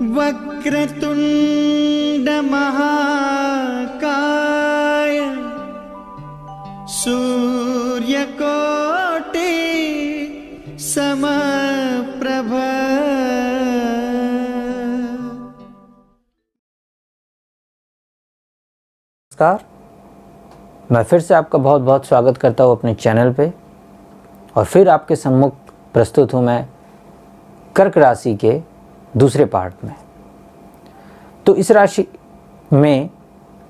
वक्रतुंड महाकाय सूर्यकोटि समप्रभ। नमस्कार, मैं फिर से आपका बहुत बहुत स्वागत करता हूँ अपने चैनल पे। और फिर आपके सम्मुख प्रस्तुत हूँ मैं कर्क राशि के दूसरे पार्ट में। तो इस राशि में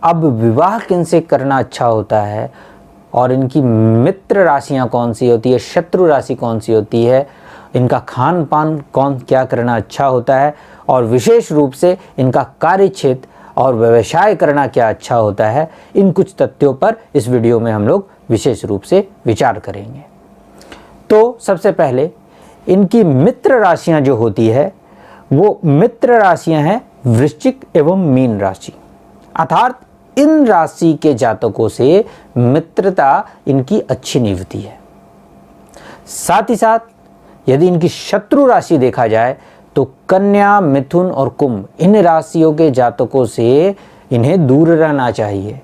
अब विवाह किनसे करना अच्छा होता है और इनकी मित्र राशियाँ कौन सी होती है, शत्रु राशि कौन सी होती है, इनका खान पान कौन क्या करना अच्छा होता है और विशेष रूप से इनका कार्य क्षेत्र और व्यवसाय करना क्या अच्छा होता है, इन कुछ तथ्यों पर इस वीडियो में हम लोग विशेष रूप से विचार करेंगे। तो सबसे पहले इनकी मित्र राशियां जो होती है वो मित्र राशियां हैं वृश्चिक एवं मीन राशि। अर्थात इन राशि के जातकों से मित्रता इनकी अच्छी निभती है। साथ ही साथ यदि इनकी शत्रु राशि देखा जाए तो कन्या, मिथुन और कुंभ, इन राशियों के जातकों से इन्हें दूर रहना चाहिए,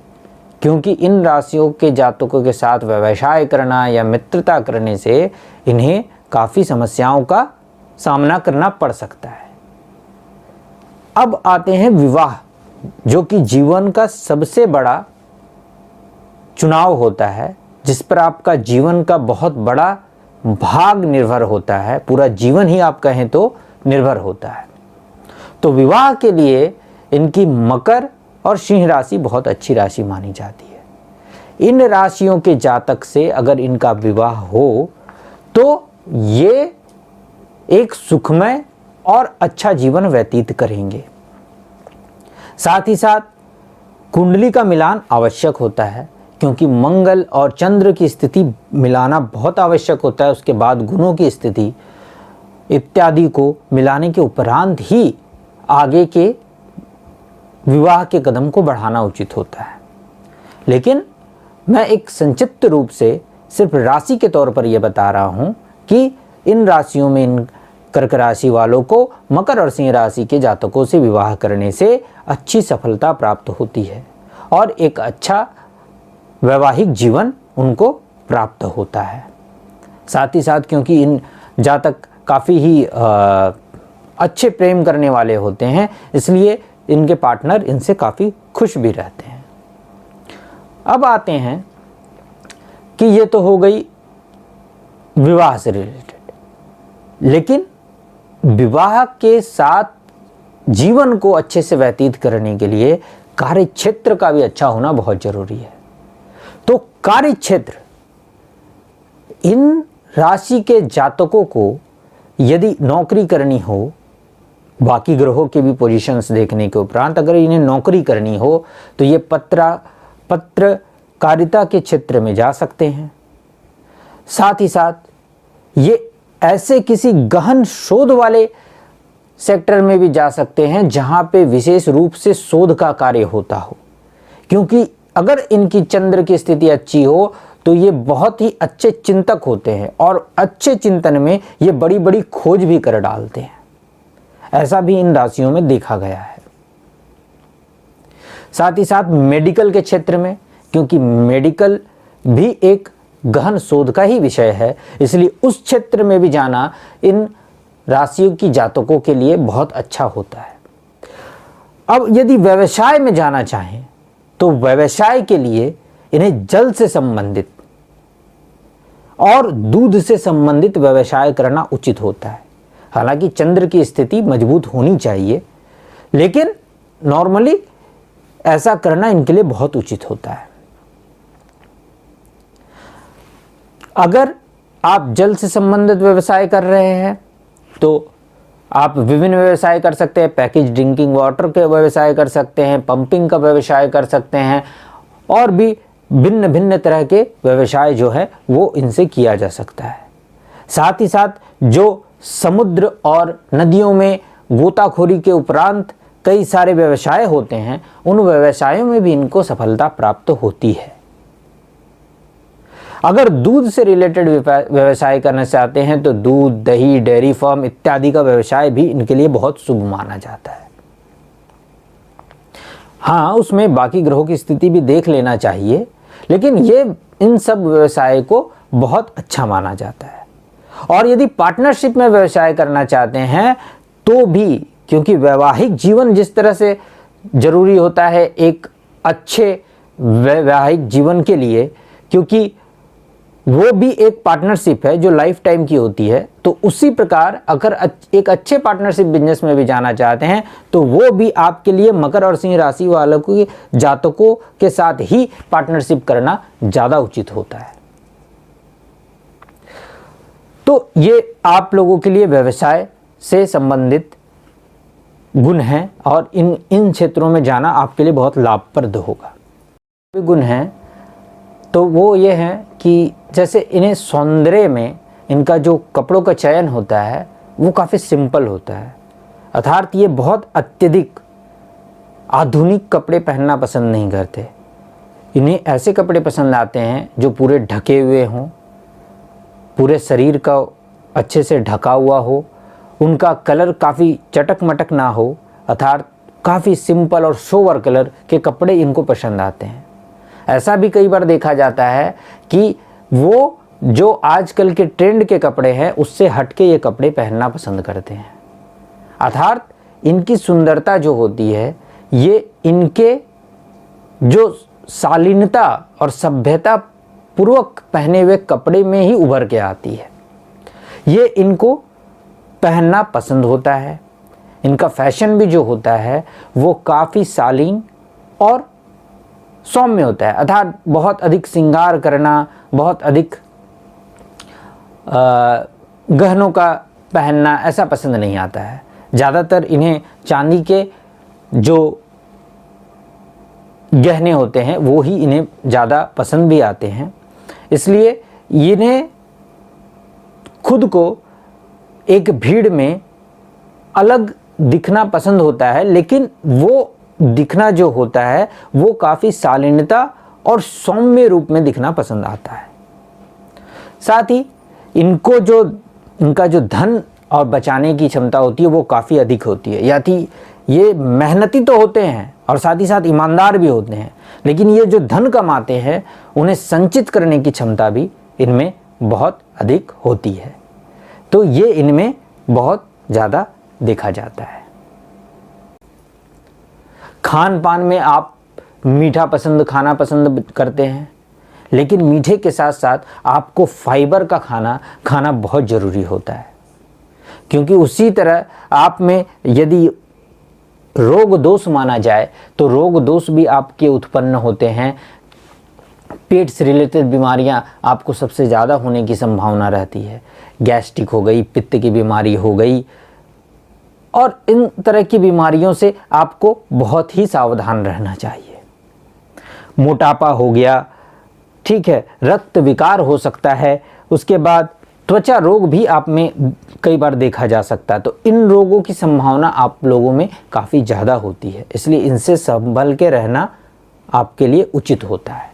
क्योंकि इन राशियों के जातकों के साथ व्यवसाय करना या मित्रता करने से इन्हें काफ़ी समस्याओं का सामना करना पड़ सकता है। अब आते हैं विवाह, जो कि जीवन का सबसे बड़ा चुनाव होता है, जिस पर आपका जीवन का बहुत बड़ा भाग निर्भर होता है, पूरा जीवन ही आप कहें तो निर्भर होता है। तो विवाह के लिए इनकी मकर और सिंह राशि बहुत अच्छी राशि मानी जाती है। इन राशियों के जातक से अगर इनका विवाह हो तो ये एक सुखमय और अच्छा जीवन व्यतीत करेंगे। साथ ही साथ कुंडली का मिलान आवश्यक होता है, क्योंकि मंगल और चंद्र की स्थिति मिलाना बहुत आवश्यक होता है। उसके बाद गुणों की स्थिति इत्यादि को मिलाने के उपरांत ही आगे के विवाह के कदम को बढ़ाना उचित होता है। लेकिन मैं एक संक्षिप्त रूप से सिर्फ राशि के तौर पर यह बता रहा हूं कि इन राशियों में, इन कर्क राशि वालों को मकर और सिंह राशि के जातकों से विवाह करने से अच्छी सफलता प्राप्त होती है और एक अच्छा वैवाहिक जीवन उनको प्राप्त होता है। साथ ही साथ क्योंकि इन जातक काफ़ी ही अच्छे प्रेम करने वाले होते हैं, इसलिए इनके पार्टनर इनसे काफ़ी खुश भी रहते हैं। अब आते हैं कि ये तो हो गई विवाह से रिलेटेड, लेकिन विवाह के साथ जीवन को अच्छे से व्यतीत करने के लिए कार्य क्षेत्र का भी अच्छा होना बहुत जरूरी है। तो कार्य क्षेत्र, इन राशि के जातकों को यदि नौकरी करनी हो, बाकी ग्रहों के भी पोजीशंस देखने के उपरांत अगर इन्हें नौकरी करनी हो तो ये पत्रकारिता के क्षेत्र में जा सकते हैं। साथ ही साथ ये ऐसे किसी गहन शोध वाले सेक्टर में भी जा सकते हैं जहां पे विशेष रूप से शोध का कार्य होता हो, क्योंकि अगर इनकी चंद्र की स्थिति अच्छी हो तो ये बहुत ही अच्छे चिंतक होते हैं और अच्छे चिंतन में ये बड़ी बड़ी खोज भी कर डालते हैं। ऐसा भी इन राशियों में देखा गया है। साथ ही साथ मेडिकल के क्षेत्र में, क्योंकि मेडिकल भी एक गहन शोध का ही विषय है, इसलिए उस क्षेत्र में भी जाना इन राशियों की जातकों के लिए बहुत अच्छा होता है। अब यदि व्यवसाय में जाना चाहें तो व्यवसाय के लिए इन्हें जल से संबंधित और दूध से संबंधित व्यवसाय करना उचित होता है। हालांकि चंद्र की स्थिति मजबूत होनी चाहिए, लेकिन नॉर्मली ऐसा करना इनके लिए बहुत उचित होता है। अगर आप जल से संबंधित व्यवसाय कर रहे हैं तो आप विभिन्न व्यवसाय कर सकते हैं। पैकेज ड्रिंकिंग वाटर के व्यवसाय कर सकते हैं, पंपिंग का व्यवसाय कर सकते हैं, और भी भिन्न भिन्न तरह के व्यवसाय जो है वो इनसे किया जा सकता है। साथ ही साथ जो समुद्र और नदियों में गोताखोरी के उपरांत कई सारे व्यवसाय होते हैं, उन व्यवसायों में भी इनको सफलता प्राप्त होती है। अगर दूध से रिलेटेड व्यवसाय करना चाहते हैं तो दूध, दही, डेयरी फार्म इत्यादि का व्यवसाय भी इनके लिए बहुत शुभ माना जाता है। हाँ, उसमें बाकी ग्रहों की स्थिति भी देख लेना चाहिए, लेकिन ये इन सब व्यवसाय को बहुत अच्छा माना जाता है। और यदि पार्टनरशिप में व्यवसाय करना चाहते हैं तो भी, क्योंकि वैवाहिक जीवन जिस तरह से जरूरी होता है एक अच्छे वैवाहिक जीवन के लिए, क्योंकि वो भी एक पार्टनरशिप है जो लाइफ टाइम की होती है, तो उसी प्रकार अगर एक अच्छे पार्टनरशिप बिजनेस में भी जाना चाहते हैं तो वो भी आपके लिए मकर और सिंह राशि वालों की जातकों के साथ ही पार्टनरशिप करना ज़्यादा उचित होता है। तो ये आप लोगों के लिए व्यवसाय से संबंधित गुण हैं और इन क्षेत्रों में जाना आपके लिए बहुत लाभप्रद होगा। गुण हैं तो वो ये हैं कि जैसे इन्हें सौंदर्य में इनका जो कपड़ों का चयन होता है वो काफ़ी सिंपल होता है, अर्थात ये बहुत अत्यधिक आधुनिक कपड़े पहनना पसंद नहीं करते। इन्हें ऐसे कपड़े पसंद आते हैं जो पूरे ढके हुए हों, पूरे शरीर का अच्छे से ढका हुआ हो, उनका कलर काफ़ी चटक मटक ना हो, अर्थात काफ़ी सिंपल और सोवर कलर के कपड़े इनको पसंद आते हैं। ऐसा भी कई बार देखा जाता है कि वो जो आजकल के ट्रेंड के कपड़े हैं उससे हटके ये कपड़े पहनना पसंद करते हैं, अर्थात इनकी सुंदरता जो होती है ये इनके जो शालीनता और सभ्यता पूर्वक पहने हुए कपड़े में ही उभर के आती है। ये इनको पहनना पसंद होता है। इनका फैशन भी जो होता है वो काफ़ी शालीन और सौम्य होता है, अर्थात बहुत अधिक श्रृंगार करना, बहुत अधिक गहनों का पहनना ऐसा पसंद नहीं आता है। ज़्यादातर इन्हें चांदी के जो गहने होते हैं वो ही इन्हें ज़्यादा पसंद भी आते हैं, इसलिए इन्हें खुद को एक भीड़ में अलग दिखना पसंद होता है, लेकिन वो दिखना जो होता है वो काफ़ी शालीनता और सौम्य रूप में दिखना पसंद आता है। साथ ही इनका जो धन और बचाने की क्षमता होती है वो काफ़ी अधिक होती है। यानी ये मेहनती तो होते हैं और साथ ही साथ ईमानदार भी होते हैं, लेकिन ये जो धन कमाते हैं उन्हें संचित करने की क्षमता भी इनमें बहुत अधिक होती है। तो ये इनमें बहुत ज़्यादा देखा जाता है। खान पान में आप मीठा खाना पसंद करते हैं, लेकिन मीठे के साथ साथ आपको फाइबर का खाना बहुत ज़रूरी होता है, क्योंकि उसी तरह आप में यदि रोग दोष माना जाए तो रोग दोष भी आपके उत्पन्न होते हैं। पेट से रिलेटेड बीमारियां आपको सबसे ज़्यादा होने की संभावना रहती है। गैस्ट्रिक हो गई, पित्त की बीमारी हो गई, और इन तरह की बीमारियों से आपको बहुत ही सावधान रहना चाहिए। मोटापा हो गया, ठीक है, रक्त विकार हो सकता है, उसके बाद त्वचा रोग भी आप में कई बार देखा जा सकता है। तो इन रोगों की संभावना आप लोगों में काफ़ी ज़्यादा होती है, इसलिए इनसे संभल के रहना आपके लिए उचित होता है।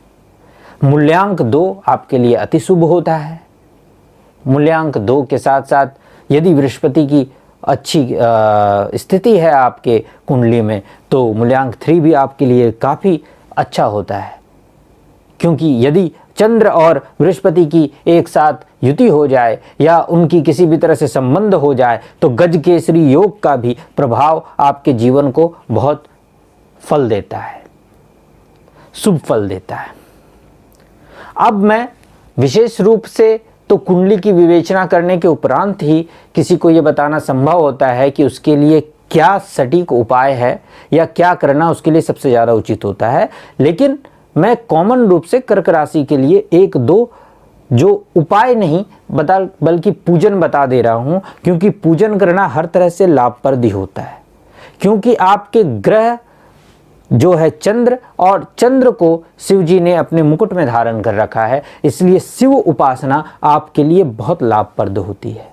मूल्यांक 2 आपके लिए अति शुभ होता है। मूल्यांक 2 के साथ साथ यदि बृहस्पति की अच्छी स्थिति है आपके कुंडली में तो मूल्यांक 3 भी आपके लिए काफ़ी अच्छा होता है, क्योंकि यदि चंद्र और बृहस्पति की एक साथ युति हो जाए या उनकी किसी भी तरह से संबंध हो जाए तो गजकेसरी योग का भी प्रभाव आपके जीवन को बहुत फल देता है, शुभ फल देता है। अब मैं विशेष रूप से तो कुंडली की विवेचना करने के उपरांत ही किसी को ये बताना संभव होता है कि उसके लिए क्या सटीक उपाय है या क्या करना उसके लिए सबसे ज़्यादा उचित होता है, लेकिन मैं कॉमन रूप से कर्क राशि के लिए 1-2 जो उपाय नहीं बल्कि पूजन बता दे रहा हूँ, क्योंकि पूजन करना हर तरह से लाभप्रद होता है। क्योंकि आपके ग्रह जो है चंद्र, और चंद्र को शिव जी ने अपने मुकुट में धारण कर रखा है, इसलिए शिव उपासना आपके लिए बहुत लाभप्रद होती है।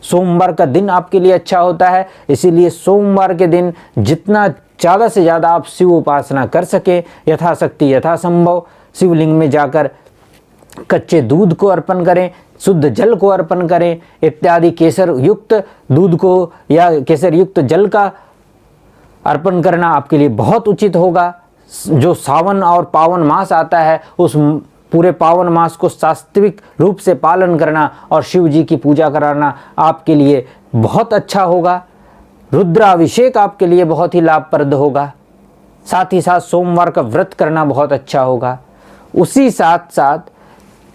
सोमवार का दिन आपके लिए अच्छा होता है, इसीलिए सोमवार के दिन जितना ज़्यादा से ज़्यादा आप शिव उपासना कर सकें, यथाशक्ति यथासंभव शिवलिंग में जाकर कच्चे दूध को अर्पण करें, शुद्ध जल को अर्पण करें इत्यादि। केसर युक्त दूध को या केसर युक्त जल का अर्पण करना आपके लिए बहुत उचित होगा। जो सावन और पावन मास आता है उस पूरे पावन मास को वास्तविक रूप से पालन करना और शिव जी की पूजा कराना आपके लिए बहुत अच्छा होगा। रुद्राभिषेक आपके लिए बहुत ही लाभप्रद होगा। साथ ही साथ सोमवार का व्रत करना बहुत अच्छा होगा। उसी साथ साथ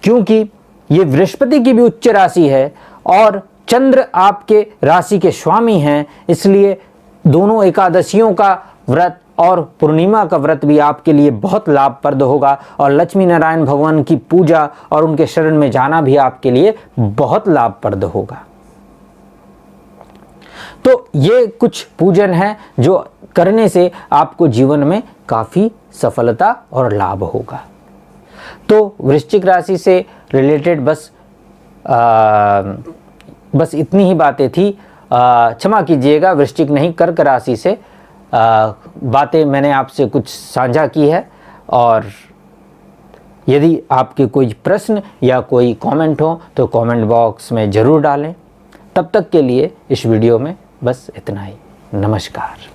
क्योंकि ये बृहस्पति की भी उच्च राशि है और चंद्र आपके राशि के स्वामी हैं, इसलिए दोनों एकादशियों का व्रत और पूर्णिमा का व्रत भी आपके लिए बहुत लाभप्रद होगा। और लक्ष्मी नारायण भगवान की पूजा और उनके शरण में जाना भी आपके लिए बहुत लाभप्रद होगा। तो ये कुछ पूजन है जो करने से आपको जीवन में काफ़ी सफलता और लाभ होगा। तो वृश्चिक राशि से रिलेटेड बस इतनी ही बातें थी। क्षमा कीजिएगा, वृश्चिक नहीं कर्क राशि से बातें मैंने आपसे कुछ साझा की है। और यदि आपके कोई प्रश्न या कोई कमेंट हो तो कमेंट बॉक्स में ज़रूर डालें। तब तक के लिए इस वीडियो में बस इतना ही। नमस्कार।